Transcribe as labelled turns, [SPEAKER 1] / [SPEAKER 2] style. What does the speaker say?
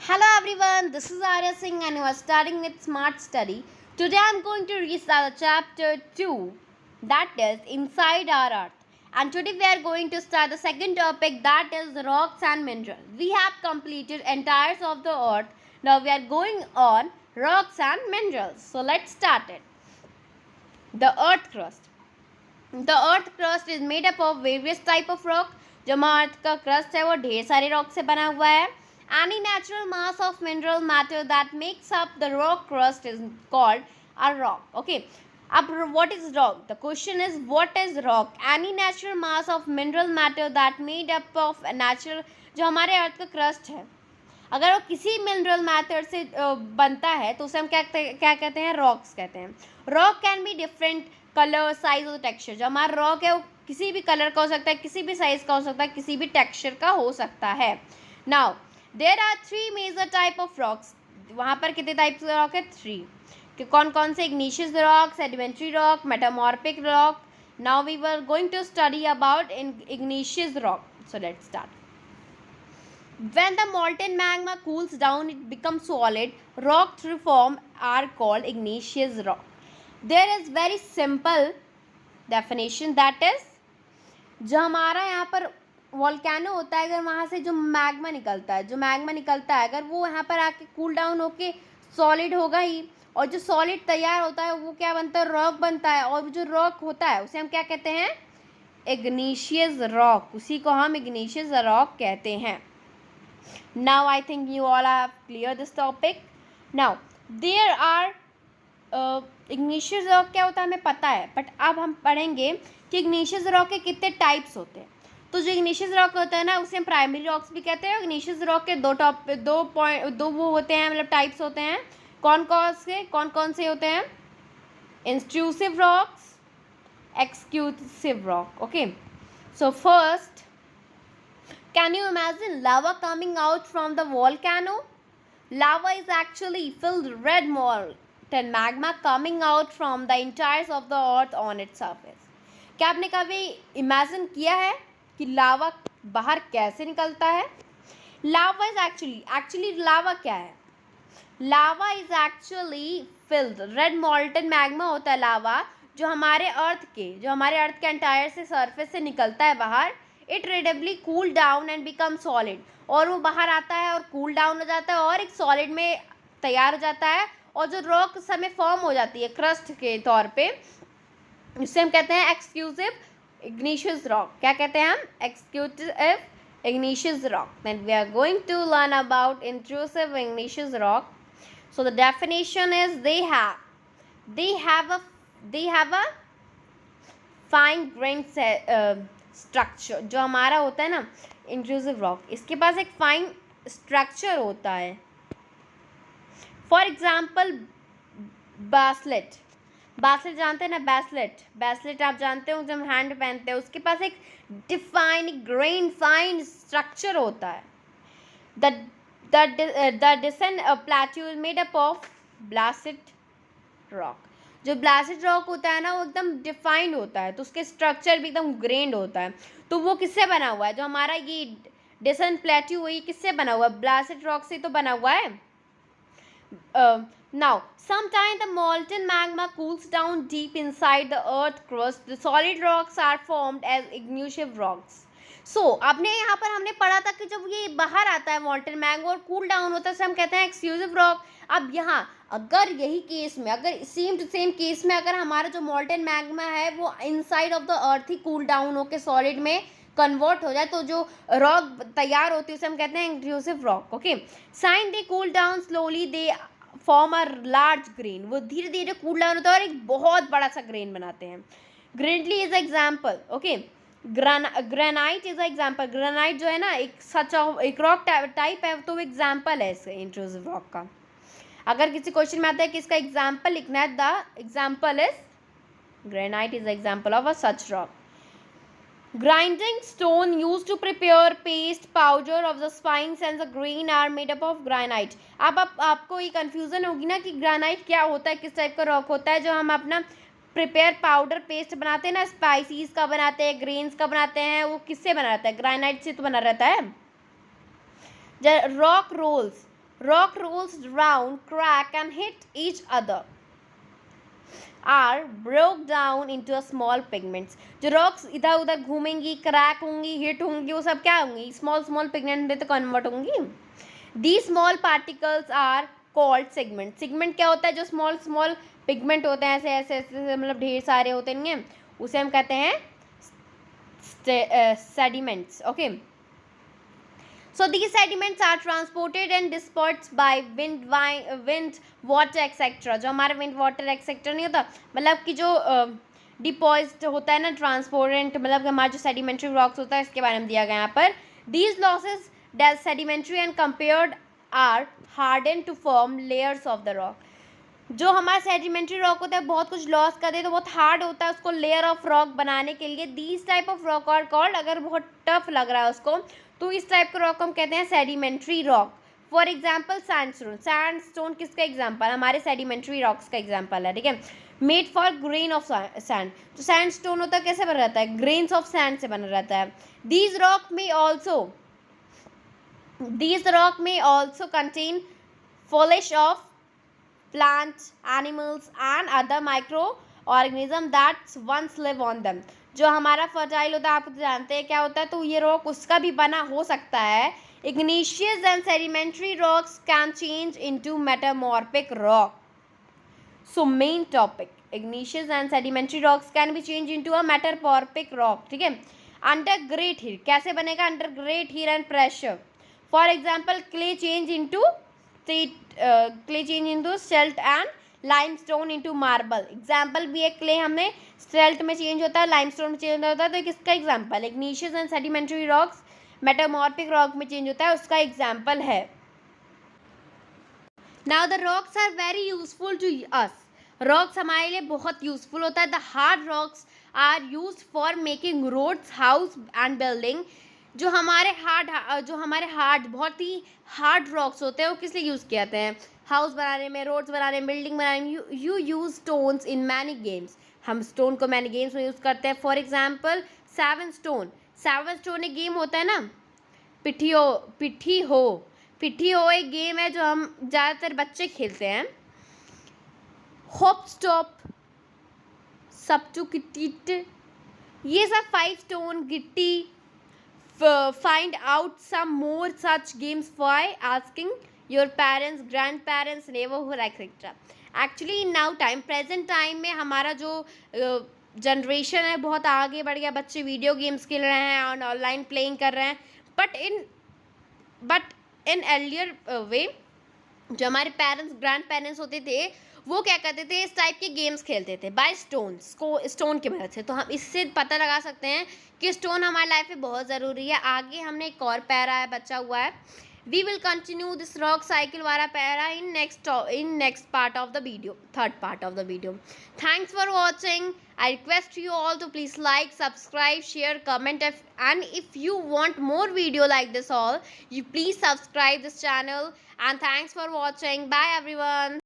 [SPEAKER 1] Hello everyone, this is Arya Singh and you are starting with Smart Study. Today I am going to restart chapter 2, that is Inside Our Earth. And today we are going to start the second topic, that is rocks and minerals. We have completed entires of the earth. Now we are going on rocks and minerals. So let's start it. The earth crust. The earth crust is made up of various type of rock. जो हमारा अर्थ का crust है वो ढेर सारे rock से बना हुआ है. Any natural mass of mineral matter that makes up the rock crust is called a rock. Okay. अब what is rock? The question is what is rock? Any natural mass of mineral matter that made up of a natural जो हमारे अर्थ का crust है अगर वो किसी mineral matter से बनता है तो उसे हम क्या कहते हैं रॉक्स कहते हैं. Rock can be different colour size और टेक्सचर. जो हमारा रॉक है वो किसी भी कलर का हो सकता है, किसी भी साइज का हो सकता है, किसी भी टेक्सचर का हो सकता है. Now there are 3 major type of rocks. वहाँ पर कितने टाइप के रॉक है? 3. कि कौन कौन से? Igneous rock, sedimentary rock, metamorphic rock. Now we were going to study about igneous rock. So let's start. When the molten magma cools down, it becomes solid. Rock through form are called igneous rock. There is very simple definition, that is जो हमारा यहाँ पर volcano होता है, अगर वहाँ से जो मैग्मा निकलता है अगर वो यहाँ पर आके कूल डाउन होके सॉलिड होगा ही, और जो सॉलिड तैयार होता है वो क्या बनता है? रॉक बनता है. और जो रॉक होता है उसे हम क्या कहते हैं? Igneous rock. उसी को हम इग्निशियस रॉक कहते हैं. Now I think you all have cleared this topic. Now there are igneous rock क्या होता है हमें पता है, बट अब हम पढ़ेंगे कि igneous rock के कितने टाइप्स होते हैं. तो जो igneous rock होता है ना उसे हम प्राइमरी रॉक्स भी कहते हैं. igneous rock के दो वो होते हैं, मतलब टाइप्स होते हैं. कौन कौन से होते हैं? intrusive rocks, exclusive rock. Okay, so first, can you imagine lava coming out from the volcano? Lava is actually filled red molten magma coming out from the interiors of the earth on its surface. क्या आपने कभी imagine किया है कि लावा बाहर कैसे निकलता है? लावा इज एक्चुअली लावा क्या है? Lava is actually filled red molten magma होता है लावा, जो हमारे अर्थ के एंटायर से सरफेस से निकलता है बाहर. It rapidly cool down and become solid. और वो बाहर आता है और कूल डाउन हो जाता है और एक सॉलिड में तैयार हो जाता है. और जो रॉक उस समय फॉर्म हो जाती है क्रस्ट के तौर पे, उससे हम कहते हैं एक्सक्लूसिव इग्निशियस रॉक. क्या कहते हैं हम? Exclusive igneous rock. Then we are going to learn about intrusive igneous rock. So the definition is they have a fine grain structure. जो हमारा होता है ना इंट्रूसिव रॉक, इसके पास एक फाइन स्ट्रक्चर होता है. फॉर एग्जाम्पल बासलेट जानते हैं ना? बैसलेट आप जानते हो, जब हैंड पहनते हैं उसके पास एक डिफाइन ग्रेन फाइन स्ट्रक्चर होता है. The decent plateau is made up of blasted rock. जो ब्लास्टेड रॉक होता है ना वो एकदम डिफाइंड होता है, तो उसके स्ट्रक्चर भी एकदम ग्रेन्ड होता है. तो वो किससे बना हुआ है? जो हमारा ये डिसेंट प्लेट्यू है ये किससे बना हुआ है? ब्लास्टेड रॉक से तो बना हुआ है. Now, sometimes the molten magma cools down deep inside the earth crust. The solid rocks are formed as igneous rocks. So, आपने यहाँ पर हमने पढ़ा था कि जब ये बाहर आता है molten magma और कूल डाउन होता है उसे हम कहते हैं एक्सक्लूसिव रॉक. अब यहाँ अगर यही केस में, अगर सेम टू सेम केस में अगर हमारा जो molten magma है वो inside of the earth he cool down होकर सॉलिड में कन्वर्ट हो जाए, तो जो रॉक तैयार होती है उसे हम कहते हैं intrusive rock. Okay, since they cool down slowly, they form a large grain. वो धीरे धीरे कूल डाउन होता है और एक बहुत बड़ा सा ग्रेन बनाते हैं. Granite is example. Okay, granite is example. Granite जो है ना एक रॉक टाइप है, तो एग्जाम्पल है इसके इंट्रूसिव रॉक का. अगर किसी क्वेश्चन में आता है कि इसका एग्जाम्पल लिखना है, the example is granite is example of a such rock. Grinding stone used to prepare paste powder of the spines and the grain are made up of granite. अब आपको ये कन्फ्यूज़न होगी ना कि ग्रेनाइट क्या होता है, किस टाइप का रॉक होता है. जो हम अपना प्रिपेयर पाउडर पेस्ट बनाते हैं ना, स्पाइसीज का बनाते हैं, ग्रेन्स का बनाते हैं, वो किससे बना रहता है? ग्रेनाइट से तो बना रहता है. Rock rolls Rock rolls round, crack and hit each other. Are broke down into a small pigments. जो rocks इधर उधर घूमेंगी, क्रैक होंगी, हिट होंगी, वो सब क्या होंगी? स्मॉल स्मॉल पिगमेंट में तो कन्वर्ट होंगी. These small particles are called segments. Segment क्या होता है? जो स्मॉल स्मॉल पिगमेंट होते हैं, ऐसे ऐसे ऐसे, मतलब ढेर सारे होते हैं, उसे हम कहते हैं sediments. Okay. So these sediments are transported and dispersed by wind, water, etc. जो हमारा wind, water, etc. नहीं होता, मतलब कि जो डिपॉजिट होता है ना, ट्रांसपोरेंट, मतलब कि हमारा जो सेडिमेंट्री रॉक्स होता है, इसके बारे में दिया गया यहाँ पर. These losses that sedimentary and compared are hardened to form layers of the rock. जो हमारा सेडिमेंट्री रॉक होता है बहुत कुछ लॉस कर दे तो बहुत हार्ड होता है उसको लेयर ऑफ रॉक बनाने के लिए. These type of rock are called, अगर बहुत टफ लग रहा है उसको तो इस टाइप के रॉक को हम कहते हैं sedimentary rock. For example sandstone. Sandstone किसका एग्जाम्पल? हमारे सेडिमेंट्री रॉक्स का एग्जाम्पल है. ठीक है. Made for grain of sand. जो सैंडस्टोन होता है कैसे बना रहता है? ग्रेन्स ऑफ सैंड से बना रहता है. दीज रॉक में also contain foliage of plants, animals and other microorganisms that once live on them. जो हमारा फर्टाइल होता है, आप जानते हैं क्या होता है, तो ये रॉक उसका भी बना हो सकता है. Igneous and sedimentary rocks can change into metamorphic rock. So main topic, igneous and sedimentary rocks can be changed into a metamorphic rock. ठीक है. Under great heat. कैसे बनेगा? Under great heat and pressure. For example, clay change into silt and limestone into marble. Example भी एक clay हमें silt में change होता है, लाइमस्टोन में चेंज होता है, तो किसका example? Igneous and sedimentary rocks metamorphic rock में चेंज होता है, उसका एग्जाम्पल है. Now the rocks are very useful to us. Rocks हमारे लिए बहुत यूजफुल होता है. The hard rocks are use for making roads, house and building. जो हमारे हार्ड बहुत ही हार्ड रॉक्स होते हैं वो किस लिए यूज़ किए जाते हैं? हाउस बनाने में, रोड्स बनाने में, बिल्डिंग बनाने में. You use stones in many games. हम स्टोन को मैनी गेम्स में यूज़ करते हैं. फॉर एग्जाम्पल सेवन स्टोन एक गेम होता है ना, पिट्ठी हो एक गेम है जो हम ज़्यादातर बच्चे खेलते हैं. होप स्टॉप, सबटुकिट, ये सब 5 स्टोन, गिट्टी. Find out some more such games by asking your parents, grandparents, neighborhood, etc. Actually in now time, present time में हमारा जो जनरेशन है बहुत आगे बढ़ गया. बच्चे वीडियो गेम्स खेल रहे हैं और ऑनलाइन प्लेइंग कर रहे हैं. बट इन एर्लियर वे जो हमारे पेरेंट्स, ग्रैंड पेरेंट्स होते थे वो क्या करते थे? इस टाइप के गेम्स खेलते थे बाय स्टोन की मदद से. तो हम इससे पता लगा सकते हैं कि स्टोन हमारी लाइफ में बहुत ज़रूरी है. आगे हमने एक और पैरा है बचा हुआ है. We will continue this rock cycle वाला para in next part of the video, third part of the video. Thanks for watching. I request you all to please like, subscribe, share, comment, and if you want more video like this all, you please subscribe this channel. And thanks for watching. Bye everyone.